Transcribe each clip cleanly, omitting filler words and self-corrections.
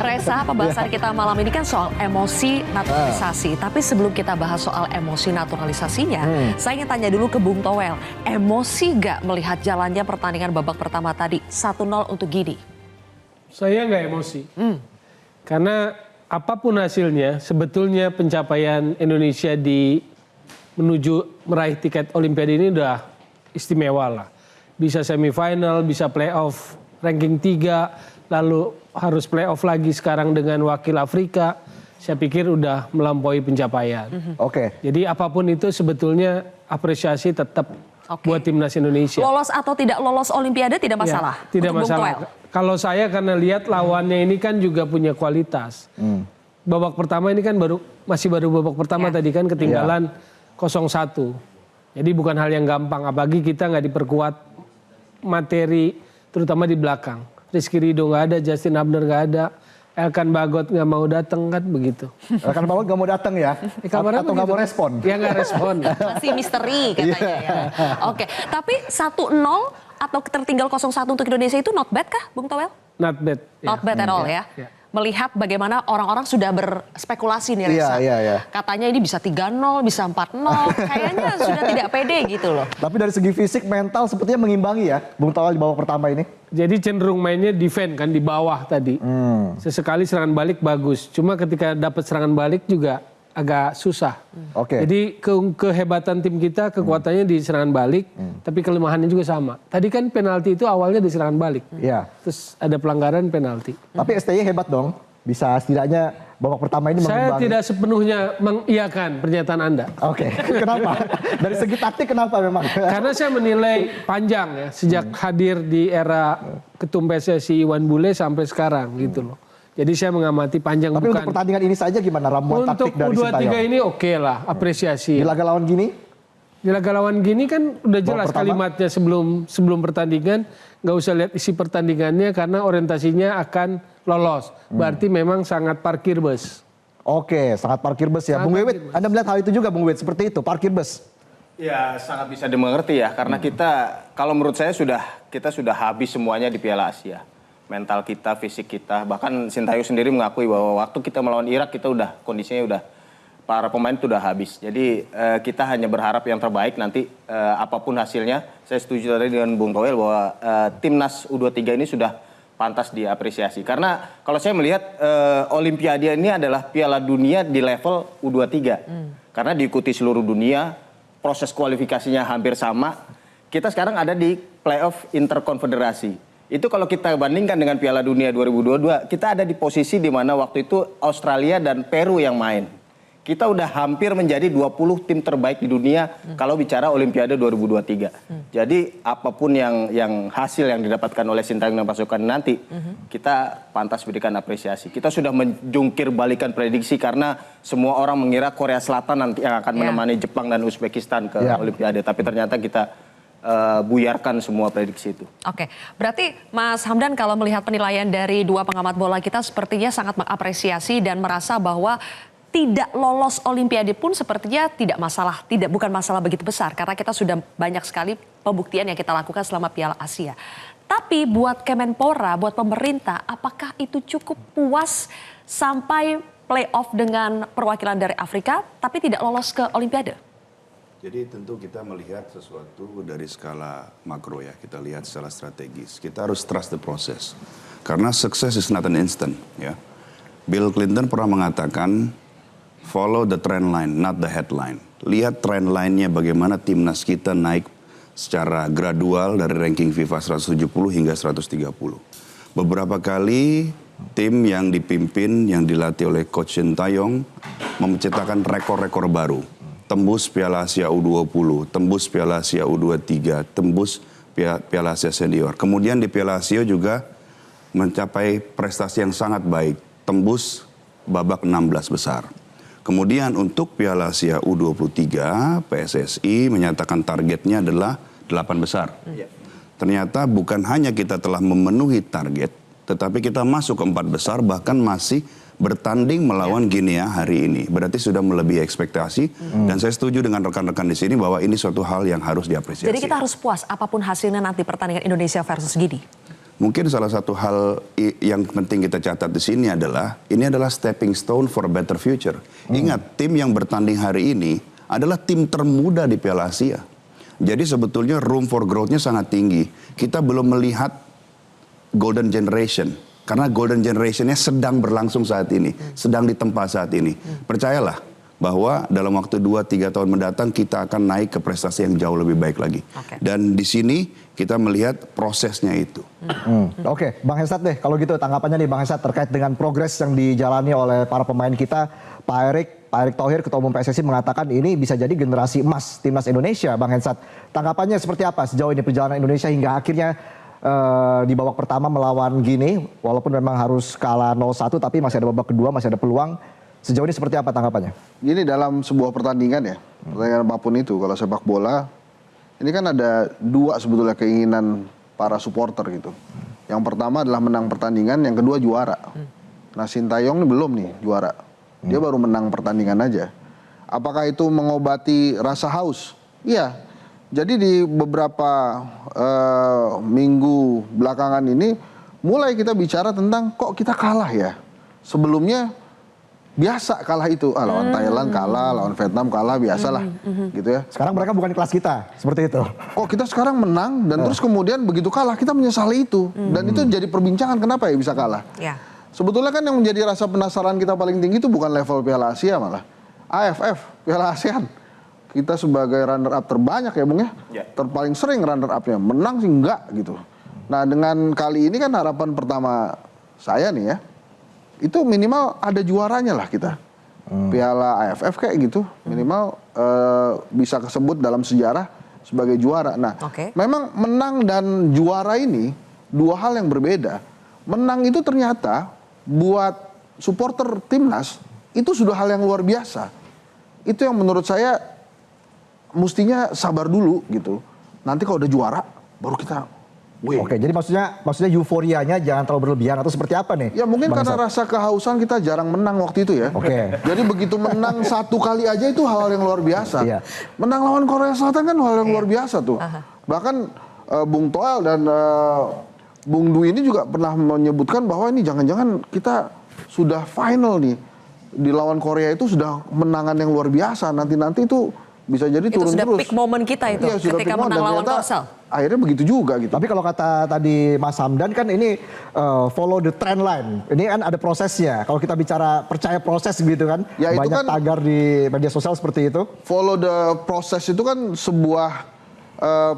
Reza, pembahasan kita malam ini kan soal emosi naturalisasi. Tapi sebelum kita bahas soal emosi naturalisasinya, saya ingin tanya dulu ke Bung Toel. Emosi nggak melihat jalannya pertandingan babak pertama tadi 1-0 untuk Gini? Saya nggak emosi. Karena apapun hasilnya, sebetulnya pencapaian Indonesia di menuju meraih tiket Olimpiade ini udah istimewa lah. Bisa semifinal, bisa playoff ranking 3, lalu harus playoff lagi sekarang dengan wakil Afrika. Saya pikir udah melampaui pencapaian. Oke. Jadi apapun itu sebetulnya apresiasi tetap buat timnas Indonesia. Lolos atau tidak lolos Olimpiade tidak masalah? Ya, tidak untuk Bung masalah. Toel? Kalau saya karena lihat lawannya ini kan juga punya kualitas. Babak pertama ini kan masih baru babak pertama tadi kan ketinggalan 0-1. Jadi bukan hal yang gampang, apalagi kita nggak diperkuat materi terutama di belakang. Rizky Ridho nggak ada, Justin Hubner nggak ada, Elkan Bagot nggak mau datang kan begitu. Elkan Bagot nggak mau datang ya? Atau nggak mau respon? Ya nggak respon. Masih misteri katanya ya. Oke, tapi 1-0 atau tertinggal 0-1 untuk Indonesia itu not bad kah, Bung Toel? Not bad. Not bad at all ya. Melihat bagaimana orang-orang sudah berspekulasi nih Reza. Katanya ini bisa 3-0, bisa 4-0. Kayaknya sudah tidak pede gitu loh. Tapi dari segi fisik, mental sepertinya mengimbangi ya Bung Toel di babak pertama ini. Jadi cenderung mainnya defend kan di bawah tadi. Sesekali serangan balik bagus. Cuma ketika dapat serangan balik juga agak susah. Jadi kehebatan tim kita, kekuatannya di serangan balik, tapi kelemahannya juga sama. Tadi kan penalti itu awalnya di serangan balik. Terus ada pelanggaran penalti. Tapi STY hebat dong, bisa setidaknya babak pertama ini mengimbangi. Saya tidak sepenuhnya mengiyakan pernyataan Anda. Kenapa? Dari segi taktik kenapa memang? Karena saya menilai panjang ya, sejak hadir di era Ketum PSSI Iwan Bule sampai sekarang gitu loh. Jadi saya mengamati panjang. Tapi untuk pertandingan ini saja gimana ramuan taktik dari Sintayong? Untuk U23 ini oke lah, apresiasi. Di laga lawan Gini? Di laga lawan Gini kan udah jelas kalimatnya sebelum pertandingan. Nggak usah lihat isi pertandingannya karena orientasinya akan lolos. Berarti memang sangat parkir bus. Oke, sangat parkir bus ya. Bung Wiwit, Anda melihat hal itu juga Bung Wiwit, seperti itu, parkir bus? Ya sangat bisa dimengerti ya, karena kita, kalau menurut saya kita sudah habis semuanya di Piala Asia. Mental kita, fisik kita, bahkan Sintayong sendiri mengakui bahwa waktu kita melawan Irak kita kondisinya para pemain itu udah habis. Jadi kita hanya berharap yang terbaik nanti apapun hasilnya. Saya setuju tadi dengan Bung Toel bahwa timnas U23 ini sudah pantas diapresiasi. Karena kalau saya melihat Olimpiade ini adalah Piala Dunia di level U23. Karena diikuti seluruh dunia, proses kualifikasinya hampir sama. Kita sekarang ada di playoff interkonfederasi. Itu kalau kita bandingkan dengan Piala Dunia 2022, kita ada di posisi di mana waktu itu Australia dan Peru yang main. Kita udah hampir menjadi 20 tim terbaik di dunia kalau bicara Olimpiade 2023. Jadi apapun yang hasil yang didapatkan oleh Sintayong dan pasukan nanti, kita pantas berikan apresiasi. Kita sudah menjungkir balikan prediksi karena semua orang mengira Korea Selatan nanti yang akan menemani Jepang dan Uzbekistan ke Olimpiade. Tapi ternyata kita buyarkan semua prediksi itu. Oke, berarti Mas Hamdan kalau melihat penilaian dari dua pengamat bola kita sepertinya sangat mengapresiasi dan merasa bahwa tidak lolos Olimpiade pun sepertinya bukan masalah begitu besar karena kita sudah banyak sekali pembuktian yang kita lakukan selama Piala Asia. Tapi buat Kemenpora, buat pemerintah, apakah itu cukup puas sampai playoff dengan perwakilan dari Afrika tapi tidak lolos ke Olimpiade? Jadi tentu kita melihat sesuatu dari skala makro ya, kita lihat secara strategis. Kita harus trust the process. Karena success is not an instant ya. Bill Clinton pernah mengatakan, follow the trend line, not the headline. Lihat trend line-nya bagaimana timnas kita naik secara gradual dari ranking FIFA 170 hingga 130. Beberapa kali tim yang dipimpin, yang dilatih oleh Coach Sintayong menciptakan rekor-rekor baru. Tembus Piala Asia U20, tembus Piala Asia U23, tembus Piala Asia Senior. Kemudian di Piala Asia juga mencapai prestasi yang sangat baik, tembus babak 16 besar. Kemudian untuk Piala Asia U23, PSSI menyatakan targetnya adalah 8 besar. Ternyata bukan hanya kita telah memenuhi target, tetapi kita masuk ke 4 besar, bahkan masih bertanding melawan Guinea hari ini. Berarti sudah melebihi ekspektasi. Dan saya setuju dengan rekan-rekan di sini bahwa ini suatu hal yang harus diapresiasi. Jadi kita harus puas apapun hasilnya nanti pertandingan Indonesia versus Guinea. mungkin salah satu hal yang penting kita catat di sini adalah ini adalah stepping stone for a better future. Ingat, tim yang bertanding hari ini adalah tim termuda di Piala Asia. Jadi sebetulnya room for growth-nya sangat tinggi. Kita belum melihat golden generation. Karena golden generation-nya sedang berlangsung saat ini. Sedang ditempa saat ini. Percayalah bahwa dalam waktu 2-3 tahun mendatang kita akan naik ke prestasi yang jauh lebih baik lagi. Dan di sini kita melihat prosesnya itu. Oke, Bang Hensat deh. Kalau gitu tanggapannya nih Bang Hensat terkait dengan progres yang dijalani oleh para pemain kita. Pak Erick Thohir, Ketua Umum PSSI mengatakan ini bisa jadi generasi emas Timnas Indonesia. Bang Hensat, tanggapannya seperti apa sejauh ini perjalanan Indonesia hingga akhirnya di babak pertama melawan Guinea, walaupun memang harus kalah 0-1 tapi masih ada babak kedua, masih ada peluang. Sejauh ini seperti apa tanggapannya? Gini, dalam sebuah pertandingan ya, pertandingan apapun itu, kalau sepak bola, ini kan ada dua sebetulnya keinginan para supporter gitu. Yang pertama adalah menang pertandingan, yang kedua juara. Nah, Sintayong ini belum nih juara. Dia baru menang pertandingan aja. Apakah itu mengobati rasa haus? Iya. Jadi di beberapa minggu belakangan ini mulai kita bicara tentang kok kita kalah ya. Sebelumnya biasa kalah itu. Lawan Thailand kalah, lawan Vietnam kalah, biasalah. Gitu ya. Sekarang mereka bukan di kelas kita, seperti itu. Kok kita sekarang menang dan terus kemudian begitu kalah kita menyesali itu. Dan itu jadi perbincangan kenapa ya bisa kalah. Sebetulnya kan yang menjadi rasa penasaran kita paling tinggi itu bukan level Piala Asia malah. AFF, Piala ASEAN. Kita sebagai runner up terbanyak ya Bung ya. Terpaling sering runner up-nya. Menang sih enggak gitu. Nah dengan kali ini kan harapan pertama saya nih ya. Itu minimal ada juaranya lah kita. Piala AFF kayak gitu. Minimal bisa kesebut dalam sejarah sebagai juara. Nah memang menang dan juara ini dua hal yang berbeda. Menang itu ternyata buat supporter timnas itu sudah hal yang luar biasa. Itu yang menurut saya mestinya sabar dulu gitu. Nanti kalau udah juara baru kita win. Oke, jadi maksudnya euforianya jangan terlalu berlebihan atau seperti apa nih? Ya mungkin karena rasa kehausan kita jarang menang waktu itu ya. Jadi begitu menang satu kali aja itu hal yang luar biasa. Menang lawan Korea Selatan kan hal yang luar biasa tuh. Bahkan Bung Toel dan Bung Dwi ini juga pernah menyebutkan bahwa ini jangan-jangan kita sudah final nih. Di lawan Korea itu sudah menangan yang luar biasa. Nanti itu bisa jadi turun terus. Itu sudah peak moment kita itu ketika menang lawan Korsel. Akhirnya begitu juga gitu. Tapi kalau kata tadi Mas Hamdan kan ini follow the trend line. Ini kan ada prosesnya. Kalau kita bicara percaya proses gitu kan. Ya, banyak kan, tagar di media sosial seperti itu. Follow the process itu kan sebuah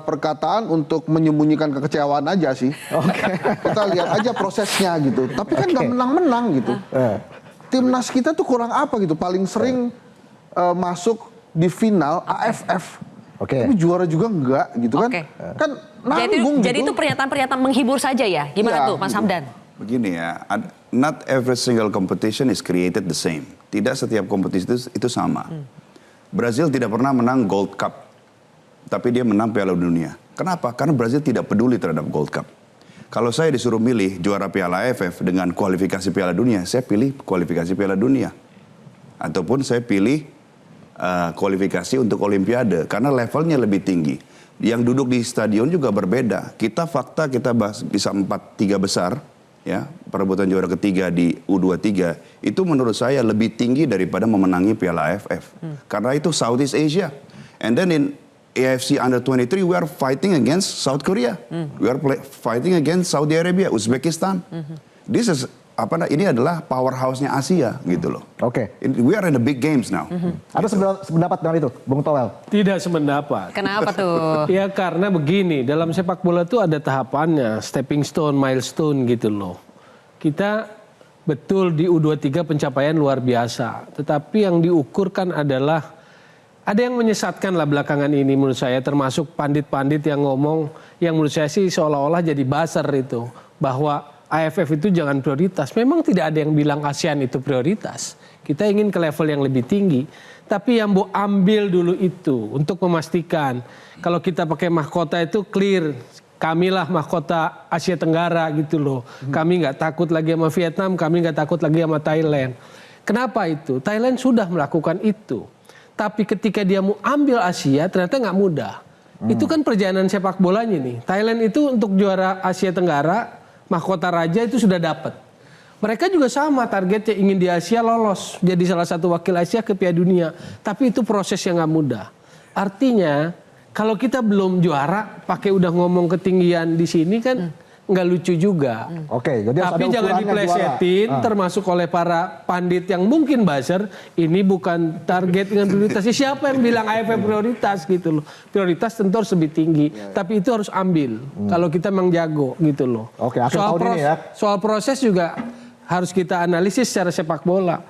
perkataan untuk menyembunyikan kekecewaan aja sih. Kita lihat aja prosesnya gitu. Tapi kan nggak menang-menang gitu. Timnas kita tuh kurang apa gitu. Paling sering masuk di final AFF. Tapi juara juga enggak gitu kan. Kan nanggung gitu. Jadi itu pernyataan-pernyataan menghibur saja ya? Gimana tuh Mas Hamdan? Begini ya, not every single competition is created the same. Tidak setiap kompetisi itu sama. Brazil tidak pernah menang Gold Cup. Tapi dia menang Piala Dunia. Kenapa? Karena Brazil tidak peduli terhadap Gold Cup. Kalau saya disuruh milih juara Piala AFF dengan kualifikasi Piala Dunia, saya pilih kualifikasi Piala Dunia. Ataupun saya pilih kualifikasi untuk Olimpiade. Karena levelnya lebih tinggi. Yang duduk di stadion juga berbeda. Kita bisa 4-3 besar. Ya, perebutan juara ketiga di U23. Itu menurut saya lebih tinggi daripada memenangi Piala AFF. Karena itu Southeast Asia. And then in AFC Under-23, we are fighting against South Korea. We are fighting against Saudi Arabia, Uzbekistan. Ini adalah powerhouse-nya Asia gitu loh. We are in the big games now. Ada sependapat dengan itu, Bung Toel? Tidak sependapat. Kenapa tuh? Ya karena begini, dalam sepak bola itu ada tahapannya, stepping stone, milestone gitu loh. Kita betul di U23 pencapaian luar biasa. Tetapi yang diukurkan adalah ada yang menyesatkan lah belakangan ini menurut saya, termasuk pandit-pandit yang ngomong, yang menurut saya sih seolah-olah jadi buzzer itu, bahwa AFF itu jangan prioritas. Memang tidak ada yang bilang ASEAN itu prioritas. Kita ingin ke level yang lebih tinggi. Tapi yang mau ambil dulu itu untuk memastikan kalau kita pakai mahkota itu clear. Kamilah mahkota Asia Tenggara gitu loh. Kami nggak takut lagi sama Vietnam, kami nggak takut lagi sama Thailand. Kenapa itu? Thailand sudah melakukan itu. Tapi ketika dia mau ambil Asia ternyata nggak mudah. Itu kan perjalanan sepak bolanya nih. Thailand itu untuk juara Asia Tenggara mahkota raja itu sudah dapat. Mereka juga sama targetnya, ingin di Asia lolos jadi salah satu wakil Asia ke Piala Dunia. Tapi itu proses yang nggak mudah. Artinya kalau kita belum juara, pakai udah ngomong ketinggian di sini kan nggak lucu juga. Oke, jadi harus Tapi ada jangan ukurannya diplesetin, juara. termasuk oleh para pandit yang mungkin buzzer, ini bukan target dengan prioritas. Siapa yang bilang AFF prioritas gitu loh? Prioritas tentu harus lebih tinggi, tapi itu harus ambil. Kalau kita memang jago gitu loh. Oke, akhir tahun ini ya. Soal proses juga harus kita analisis secara sepak bola.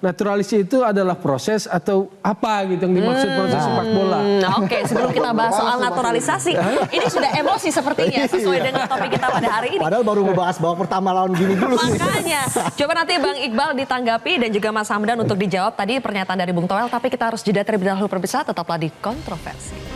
Naturalisasi itu adalah proses atau apa gitu yang dimaksud proses sepak bola. Oke, sebelum kita bahas soal naturalisasi, ini sudah emosi sepertinya sesuai dengan topik kita pada hari ini. Padahal baru ngebahas babak pertama lawan gini dulu. Makanya, coba nanti Bang Iqbal ditanggapi dan juga Mas Hamdan untuk dijawab tadi pernyataan dari Bung Toel, tapi kita harus jeda terlebih dahulu pemirsa, tetaplah di Kontroversi.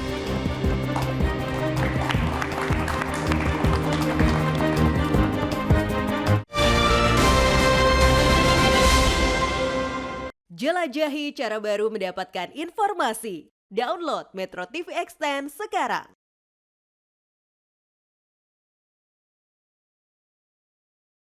Jelajahi cara baru mendapatkan informasi. Download Metro TV Extend sekarang.